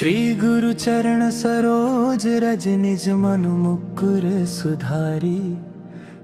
श्री गुरु चरण सरोज रज निज मनु मुकुर सुधारी।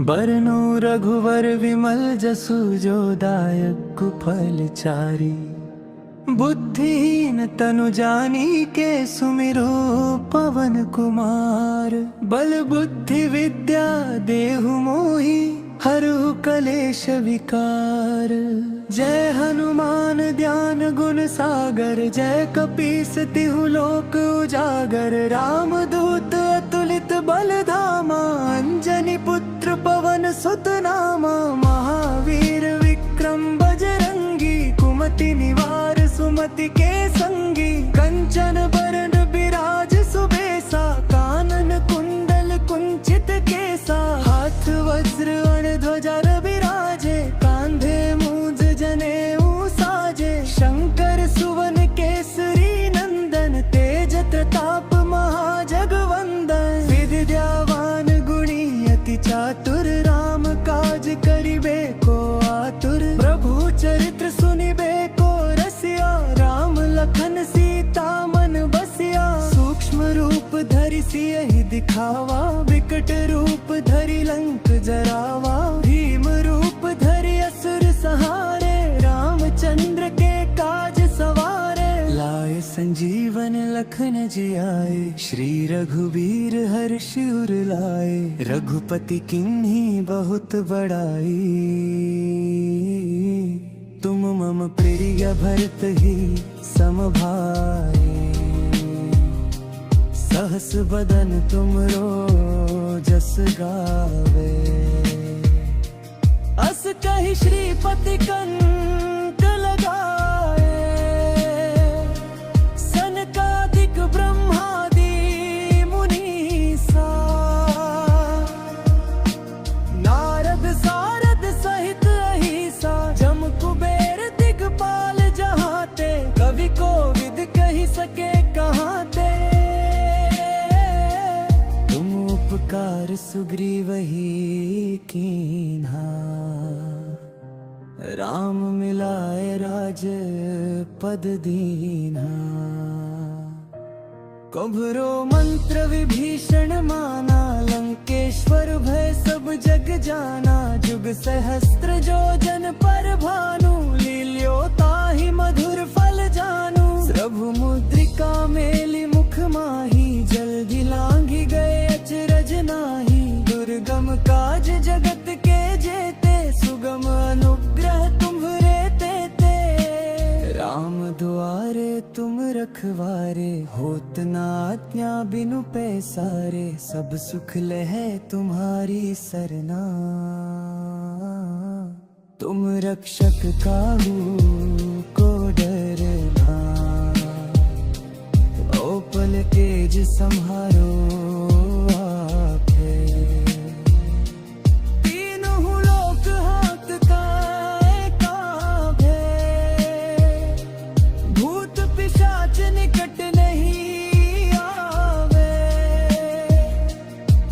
बरनु रघुवर विमल जसु जो दायक फल चारी। बुद्धिहीन तनु जानी के सुमिरो पवन कुमार। बल बुद्धि विद्या देहु मोहि हरहु कलेश विकार। जय हनुमान ज्ञान गुण सागर जय कपीस तिहु लोक उजागर। राम दूत अतुलित बल धामा अंजनी पुत्र पवन सुत नामा। महावीर विक्रम बजरंगी कुमति निवार सुमति के संगी। कंचन बरन बिराज सुबेसा कानन कुंडल कुंचित केसा। हाथ वज्र ध्वजा विराजे कांधे मूंज जनेऊ साजे। शंकर सुवन केसरी नंदन तेज प्रताप महाजगवंदन। विद्यावान गुणी अति चातुर राम काज करिबे को आतुर। प्रभु चरित्र सुनिबे को रसिया राम लखन सीता मन बसिया। सूक्ष्म रूप धरि सियहि दिखावा विकट रूप धरि लंक जरावा। भीम रूप धरि असुर संहारे रामचंद्र के काज सवारे। लाए संजीवन लखन जियाए श्री रघुवीर हर्ष उर लाए। रघुपति किन्हीं बहुत बड़ाई तुम मम प्रिय भरत ही सम भाई। सहस बदन तुमरो जस गावे। अस कहि श्रीपति कंठ लगाए। सनकादिक ब्रह्मादि मुनीसा। नारद सारद सहित अहिसा। जम कुबेर दिगपाल जहाते। कवि कोविद कहि सके कहाते। तुम उपकार सुग्रीवहि कीन्हा। राम मिलाए राज पद दीन्हा। कभरो मंत्र विभीषण माना। लंकेश्वर भय सब जग जाना। जुग सहस्त्र जो जन पर भानु। लील्यो ताहि मधुर फल जानू। प्रभु मुद्रिका मेलि मुख माही। जल्दी लांघि गए अचरज नाही। दुर्गम काज जगत के जेते। सुगम अनुग्रह तुम्हरे तेते। राम दुआरे तुम रखवारे। होत न आज्ञा बिनु पैसारे। सब सुख लहै तुम्हारी सरना। तुम रक्षक काहू को डरना। ओ पल तेज सम्हारो आपे। तीनों लोक हाथ काए काबे। भूत पिशाच निकट नहीं आवे।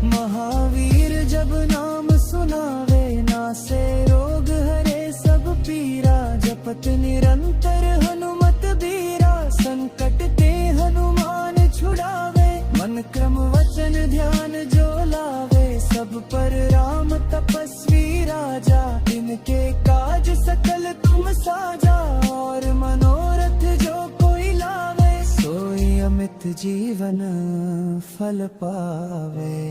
महावीर जब नाम सुनावे। नासे रोग हरे सब पीरा। जपत निरंतर हनुमत बीरा। संकट ते हनुमान छुड़ावे। मन क्रम वचन ध्यान जो लावे। सब पर राम तपस्वी राजा। इनके काज सकल तुम साजा। और मनोरथ जो कोई लावे। सोई अमित जीवन फल पावे।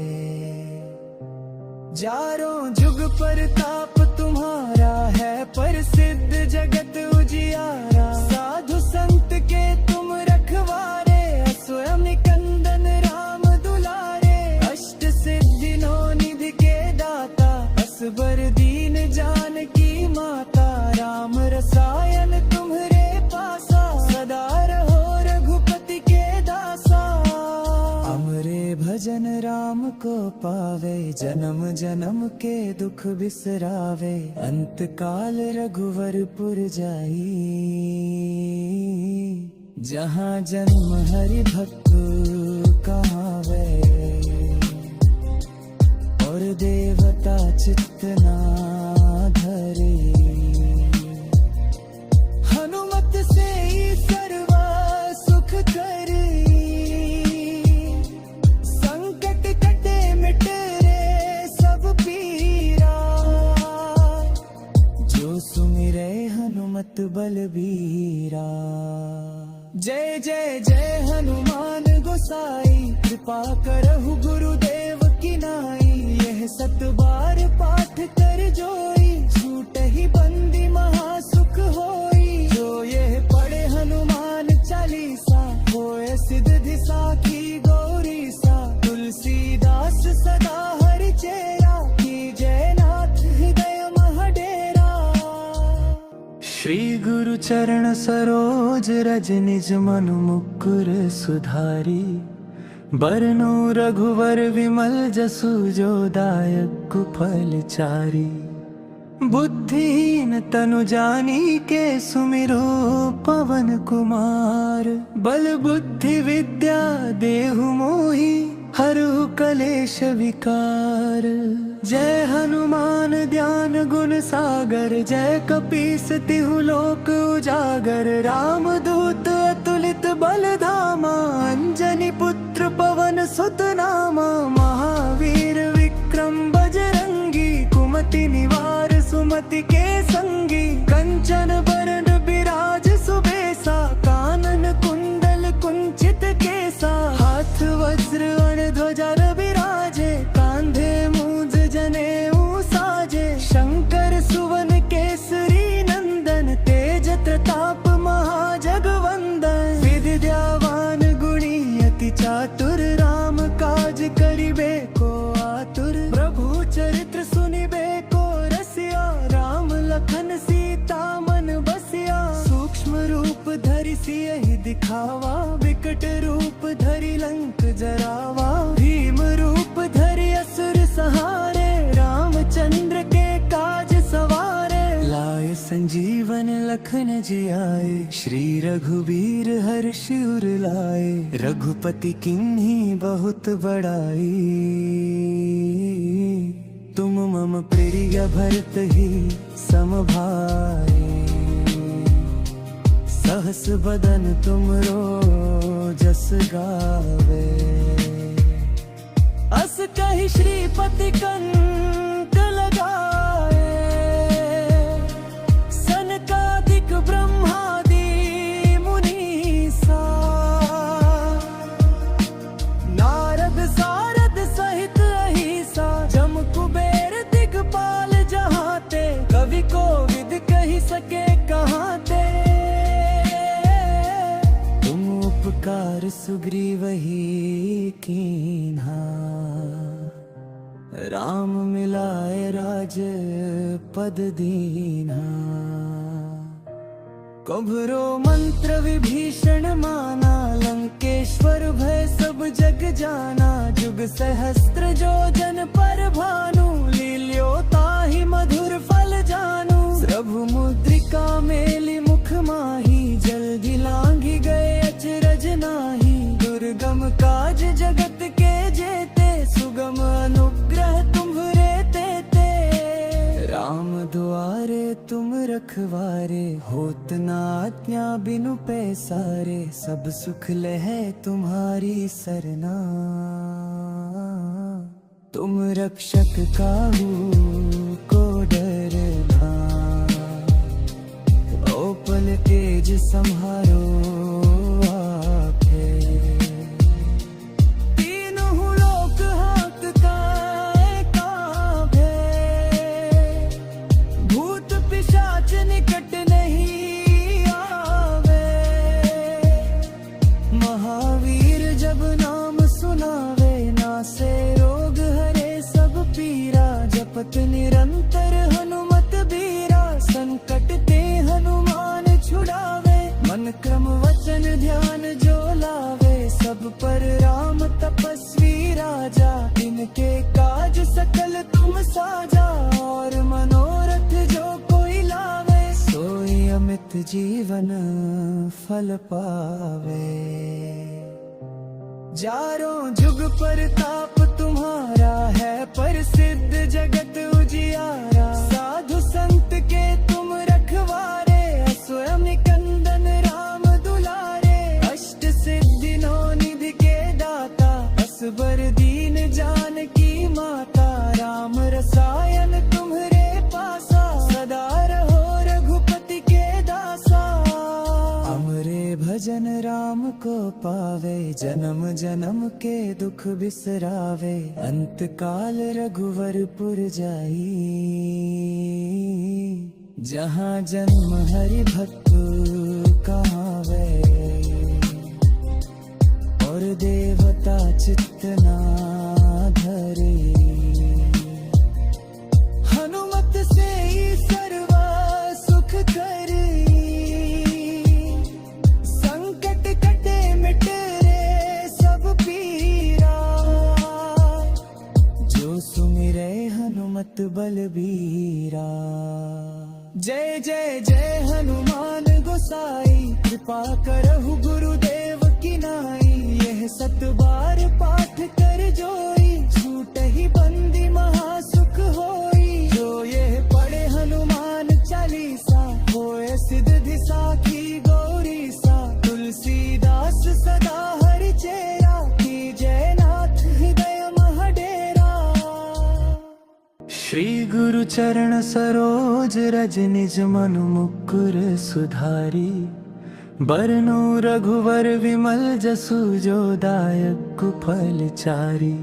चारों जुग परताप तुम्हारा है। प्रसिद्ध जगत उजियारा। साधु संत के तुम रखवारे। स्वयं निकंदन राम दुलारे। अष्ट सिद्धि नौ निधि के दाता। असबर दीन जानकी माता। राम रसायन तुम्हरे पासा। सदा रहो रघुपति के दासा। हमरे भजन राम को पावे। जन्म जन्म के दुख बिसरावे। अंत काल रघुवरपुर जाई। जहाँ जन्म हरि भक्त कहावे। और देवता चित्त ना धरे। हनुमत से ही सर्व सुख करे। जय जय जय हनुमान गोसाई, कृपा करहु गुरुदेव की नाई। यह 7 बार पाठ कर जोई, छूट ही बंदी महासुख होई। जो यह पढ़े हनुमान चालीसा, होए सिद्धि साखी गौरी सा। तुलसीदास सदा हरि चेरा, की जयनाथ हृदय महडेरा। श्री गुरु चरण सरोज रज, निज मन मुकुर सुधारी। बरनु रघुवर विमल जसु, जो दायक फल चारी। बुद्धिहीन तनु जानी के, सुमिरो पवन कुमार। बल बुद्धि विद्या देहु मोहि, हरहु कलेश विकार। जय हनुमान ज्ञान गुण सागर, जय कपीस तिहु लोक उजागर। राम दूत अतुलित बल धामा, अंजनी पुत्र पवन सुत नामा। महावीर विक्रम बजरंगी, कुमति निवार सुमति के संगी। कंचन बरन बिराज सुबेसा, कानन कुंडल कुंचित केसा। हाथ वज्र ध्वजा विराजे, कांधे मूंज जनेऊ साजे। शंकर सुवन केसरी नंदन, तेज प्रताप महाजगवंदन। विद्यावान गुणी अति चातुर, राम काज करिबे को आतुर। प्रभु चरित्र सुनिबे को रसिया, राम लखन सीता मन बसिया। सूक्ष्म रूप धरि सियहि दिखावा, विकट रूप धरि लंक जरावा। भीम रूप धरि असुर संहारे, रामचंद्र के काज सवारे। लाए संजीवन लखन जियाए, श्री रघुबीर हर्ष उर लाए। रघुपति किन्हीं बहुत बड़ाई, तुम मम प्रिय भरत ही सम भाई। सहस बदन तुमरो जस गावे, अस कहि श्रीपति कंठ लगाए। सनकादिक ब्रह्मादि मुनीसा, नारद सारद सहित अहिसा। जम कुबेर दिगपाल जहाते, कवि कोविद कहि सके कहाते। तुम उपकार सुग्रीवहि कीन्हा, राम मिलाए राज पद दीन्हा। कभरो मंत्र विभीषण माना, लंकेश्वर भय सब जग जाना। जुग सहस्त्र जो जन पर भानु, लील्यो ताहि मधुर फल जानू। प्रभु मुद्रिका मेलि मुख माही, जल्दी लांघि गए अचरज नाही। दुर्गम काज जगत के जेते, सुगम अनुग्रह तुम्हरे तेते। राम दुआरे तुम रखवारे, होत न आज्ञा बिनु पैसारे। सब सुख लहै तुम्हारी सरना, तुम रक्षक काहू को डरना। ओपल तेज सम्हारो आपे, तीनों लोक हाँकता काँपे। भूत पिशाच निकट नहीं आवे, महावीर जब नाम सुनावे। नासे रोग हरे सब पीरा, जपत निरंतर हनुमत बीरा। संकट ते हनुमान छुड़ावे, मन क्रम वचन ध्यान जो लावे। सब पर राम तपस्वी राजा, इनके काज सकल तुम साजा। और मनोरथ जो कोई लावे, सोई अमित जीवन फल पावे। चारों जुग परताप तुम्हारा है, प्रसिद्ध जगत उजियारा। साधु संत के तुम रखवारे, स्वयं निकंदन राम दुलारे। अष्ट सिद्धि नौ निधि के दाता, असबर दीन जानकी माता। राम रसायन तुम्हरे पासा, सदा रहो रघुपति के दासा। हमरे भजन राम राम को पावे, जन्म जन्म के दुख बिसरावे, अंत काल रघुवरपुर जाई। जहाँ जन्म हरि भक्त कहावे, और देवता चित्त ना धरे। हनुमत से ही सर्व सुख करी, संकट कटे मिटे रे सब पीरा। जो सुमिरे हनुमत बलबीरा। जय जय जय हनुमान गोसाई, कृपा करहु गुरुदेव की नाई। यह 7 बार पाठ कर जोई, छूटहि बंदी महासुख होई। जो यह पढ़े हनुमान चालीसा, होए सिद्धि साखी गौरी सा। तुलसीदास सदा हरि चेरा, की जय नाथ हृदय महडेरा। श्री गुरु चरण सरोज रज निज मनु मुकुर सुधारी। बरनु रघुवर विमल जसु जो दायक कुफल चारी।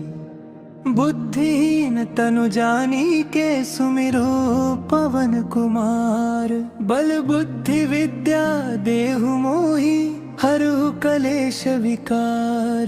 बुद्धिहीन तनु जानी के सुमिरो पवन कुमार। बल बुद्धि विद्या देहु मोहि, हरहु कलेश विकार।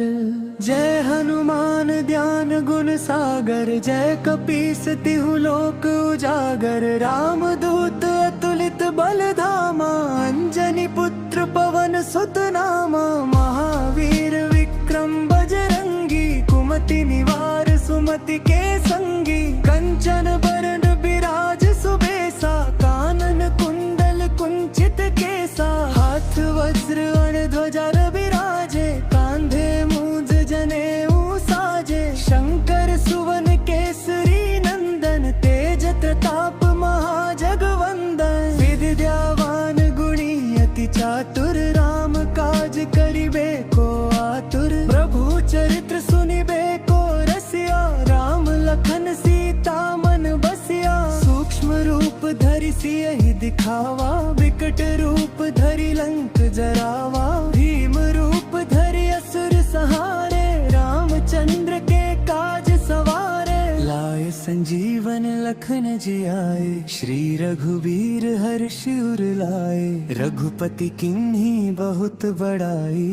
जय हनुमान ज्ञान गुण सागर, जय कपीस तिहु लोक उजागर। राम दूत अतुलित बल धामा, अंजनी पुत्र पवन सुत नामा। महावीर विक्रम बजरंगी, कुमति निवार सुमति के संगी। कंचन बरन बिराज सुबेसा, कानन कुंडल कुंचित केसा। हाथ वज्र ध्वजा विराजे, कांधे मूंज जनेऊ साजे। शंकर सुवन केसरी नंदन, तेज प्रताप महाजगवंदन। विद्यावान गुणी अति चातुर, राम काज करिबे को आतुर। प्रभु चरित्र सुनिबे को रसिया, राम लखन सीता मन बसिया। सूक्ष्म रूप धरि सियहि दिखावा, विकट रूप धरि लंक जरावा। भीम रूप धरि असुर सहारे, रामचंद्र के काज सवारे। लाए संजीवन लखन जियाए, श्री रघुवीर हर्षि उर लाए। रघुपति किन्हीं बहुत बड़ाई,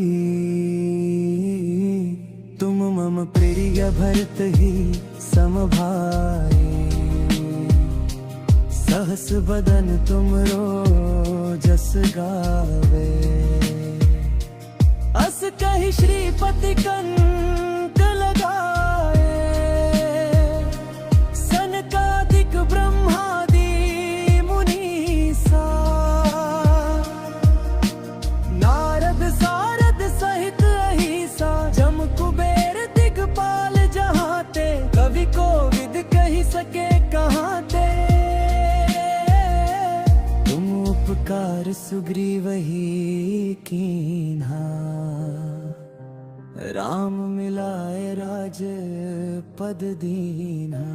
तुम मम प्रिय भरत ही सम भाई। सहस बदन तुमरो जस गावे, अस कहि श्रीपति कंठ लगाए। सनकादिक ब्रह्मादि मुनीसा, नारद सारद सहित अहिसा। जम कुबेर दिगपाल जहाते, कवि कोविद कहि सके कहाते। तुम उपकार सुग्रीवहि कीन्हा, राम मिलाए राज पद दीन्हा।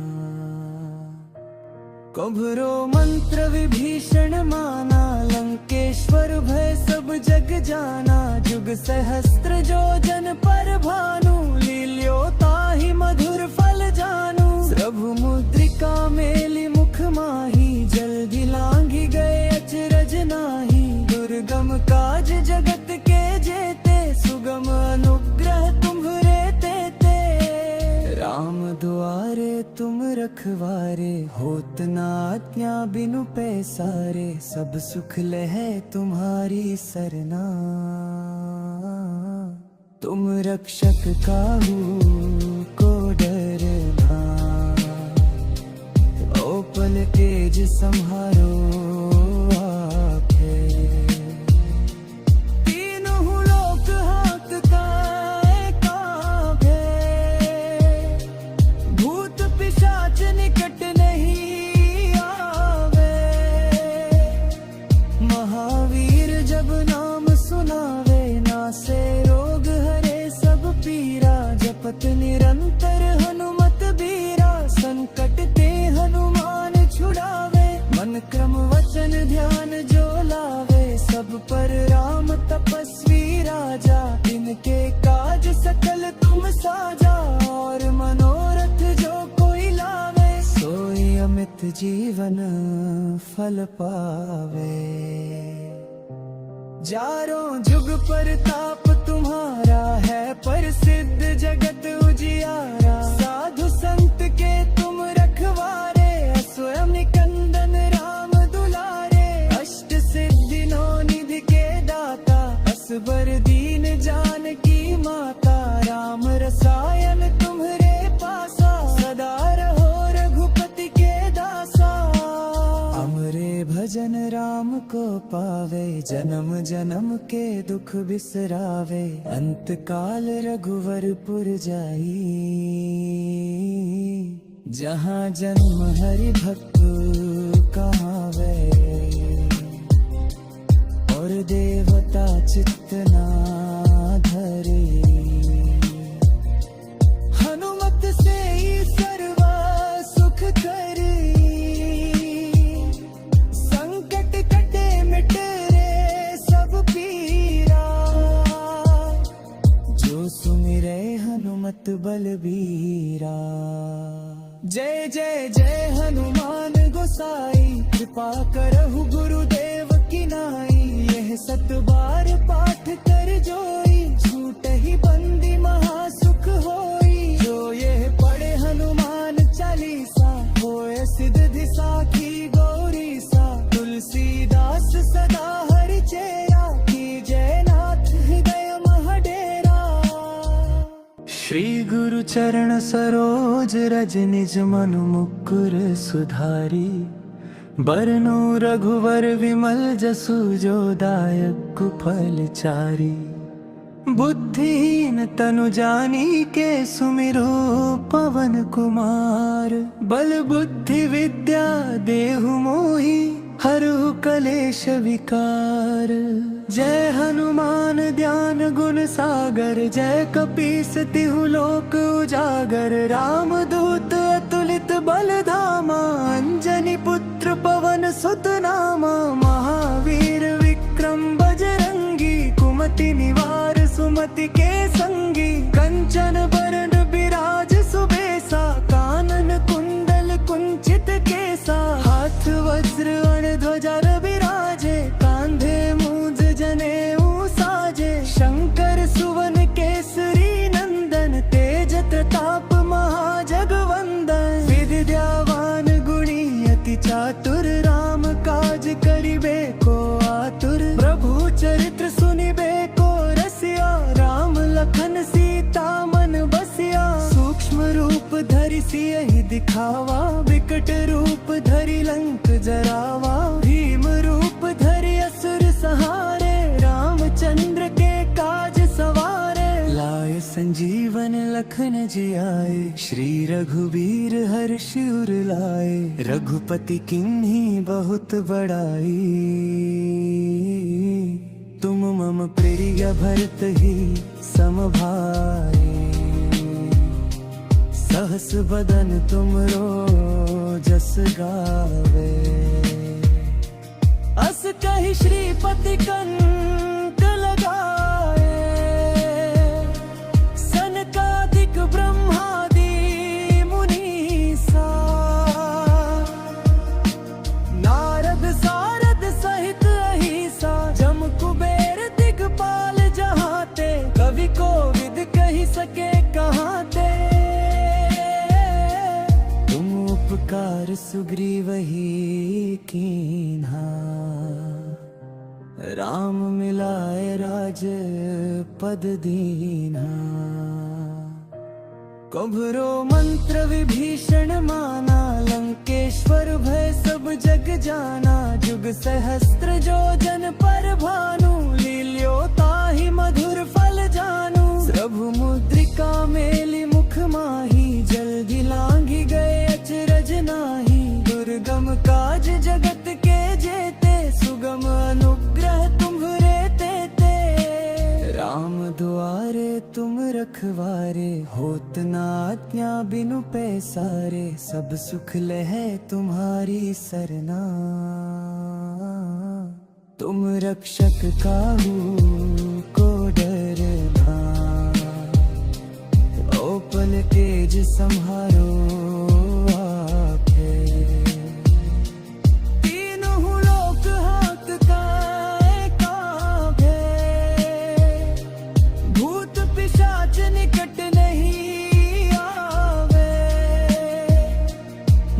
कभरो मंत्र विभीषण माना, लंकेश्वर भय सब जग जाना। जुग सहस्त्र जो जन पर भानु, लील्यो ताहि मधुर फल जानू। प्रभु मुद्रिका मेलि मुख माही, जल्दी लांघि गए अचरज नाही। दुर्गम काज जगत के जेते, सुगम अनुग्रह तुम्हरे तेते। राम दुआरे तुम रखवारे, होत न आज्ञा बिनु पैसारे। सब सुख लहै तुम्हारी सरना, तुम रक्षक काहू को डरना। ओपन तेज संहारो आखे, तीनों लोक हाँकता कांपे। भूत पिशाच निकट नहीं आवे, महावीर जब नाम सुनावे। नासे रोग हरे सब पीरा, जपत निरंतर हनुमत बीरा। संकट ते हनुमान छुड़ावे, मन क्रम जीवन फल पावे। चारों जुग प्रताप तुम्हारा है, प्रसिद्ध जगत उजियारा। साधु संत के तुम रखवारे, स्वयं निकंदन राम दुलारे। अष्ट सिद्धि नौ निधि के दाता, असबर दीन जानकी माता। राम रसायन तुम्हरे पासा, सदा रहो रघुपति के दासा। हमरे भजन राम को पावे, जन्म जन्म के दुख बिसरावे। अंत काल रघुवरपुर जाई, जहाँ जन्म हरि भक्त कहावे। और देवता चित्त ना धरे, हनुमत से ही सर्वा सुख करी। संकट कटे मिटे रे सब पीरा, जो सुमिरे हनुमत बलबीरा। जय जय जय हनुमान गोसाई, कृपा करहु गुरुदेव की नाई। यह सत बार पाठ कर जोई, छूट ही बंदी महासुख होई। जो यह पढ़े हनुमान चालीसा, होए सिद्धि साखी गौरी सा। तुलसीदास सदा हरि चेरा, की जय नाथ हृदय महडेरा। श्री गुरु चरण सरोज रज, निज मनु मुकुर सुधारी। बरनु रघुवर विमल जसु, जो दायक फल चारी। बुद्धिहीन तनु जानी के, सुमिरो पवन कुमार। बल बुद्धि विद्या देहु मोहि, हरहु कलेश विकार। जय हनुमान ज्ञान गुण सागर, जय कपीस तिहु लोक उजागर। राम दूत अतुलित बल धामा, अंजनी पुत्र पवन सुत नामा। महावीर विक्रम बजरंगी, कुमति निवार सुमति के संगी। कंचन बरन बिराज सुबेसा, कानन कुंडल कुंचित केसा। हाथ वज्र ध्वजा विराजे, कांधे मूंज जनेऊ साजे। शंकर सुवन केसरी नंदन, तेज प्रताप महाजगवंदन। विद्यावान गुणी अति चातुर, राम काज करिबे को आतुर। प्रभु चरित्र सुनिबे को रसिया, राम लखन सीता मन बसिया। सूक्ष्म रूप धरि सियहि दिखावा, विकट रूप धरि लंक जरावा। भीम रूप धरि असुर संहारे, रामचंद्र के काज सवारे। लाए संजीवन लखन जियाए, श्री रघुवीर हर्ष उर लाए। रघुपति किन्ही बहुत बड़ाई, तुम मम प्रिय भरत ही सम भाई। सहस बदन तुमरो जस गावे, अस कहि श्रीपति कंठ लगाए। सनकादिक ब्रह्मादि मुनीसा, नारद सारद सहित अहिसा। जम कुबेर दिगपाल जहाते, कवि कोविद कहि सके कहाते। तुम उपकार सुग्रीवहि कीन्हा, राम मिलाए राज पद दीन्हा। कभरो मंत्र विभीषण माना, लंकेश्वर भय सब जग जाना। जुग सहस्त्र जो जन पर भानु, लील्यो ताहि मधुर फल जानू। प्रभु मुद्रिका मेलि मुख माही, जल्दी लांघि गए अचरज नाही। दुर्गम काज जगत के जेते, सुगम अनुग्रह तुम्हरे तेते। राम दुआरे तुम रखवारे, होत न आज्ञा बिनु पैसारे। सब सुख लहै तुम्हारी सरना, तुम रक्षक काहू को डरना। ओ पल तेज सम्हारो आपे, पिशाच निकट नहीं आवे।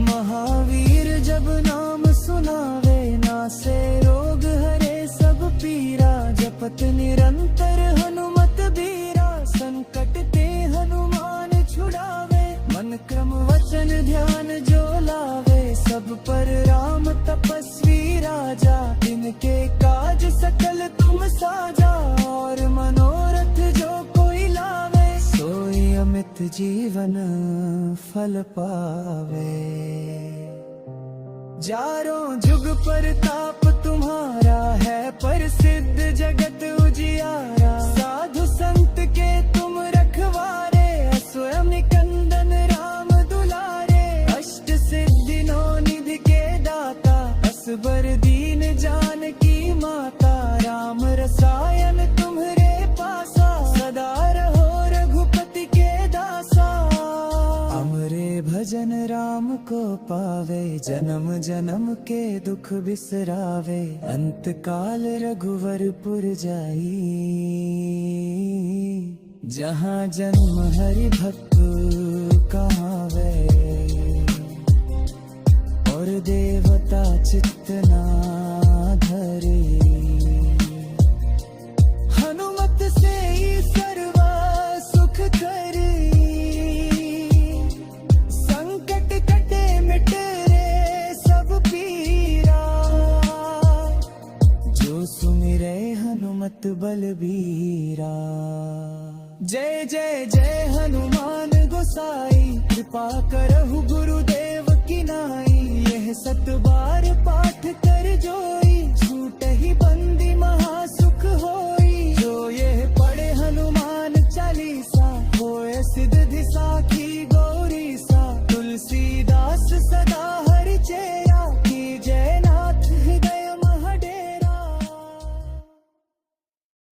महावीर जब नाम सुनावे, नासे रोग हरे सब पीरा। जपत निरंतर हनुमत बीरा, संकट ते हनुमान छुड़ावे। मन क्रम वचन ध्यान जो लावे, सब पर राम तपस्वी राजा। इनके काज सकल तुम साजा, और मनोरथ जो कोई लावे। सोई अमित जीवन फल पावे। चारों जुग परताप तुम्हारा है, प्रसिद्ध जगत उजियारा। साधु संत के तुम रखवारे, स्वयं निकंदन राम दुलारे। अष्ट सिद्धि नौ निधि के दाता, असबर दीन जानकी माता। राम रसायन तुम्हरे पासा, सदा रहो रघुपति के दासा। हमरे भजन राम को पावे, जन्म जन्म के दुख बिसरावे। अंत काल रघुवरपुर जाई, जहाँ जन्म हरि भक्त कहावे। और देवता चित्त ना धरे, हनुमत से ही सर्वा सुख करे। संकट कटे मिट रे सब पीरा, जो सुमिरे हनुमत बलबीरा। जय जय जय हनुमान गोसाई, कृपा करहु गुरुदेव की नाई। यह सत बार पाठ कर जोई, छूटहि बंदी महासुख होई। जो यह पढ़े हनुमान चालीसा, होए सिद्धि साखी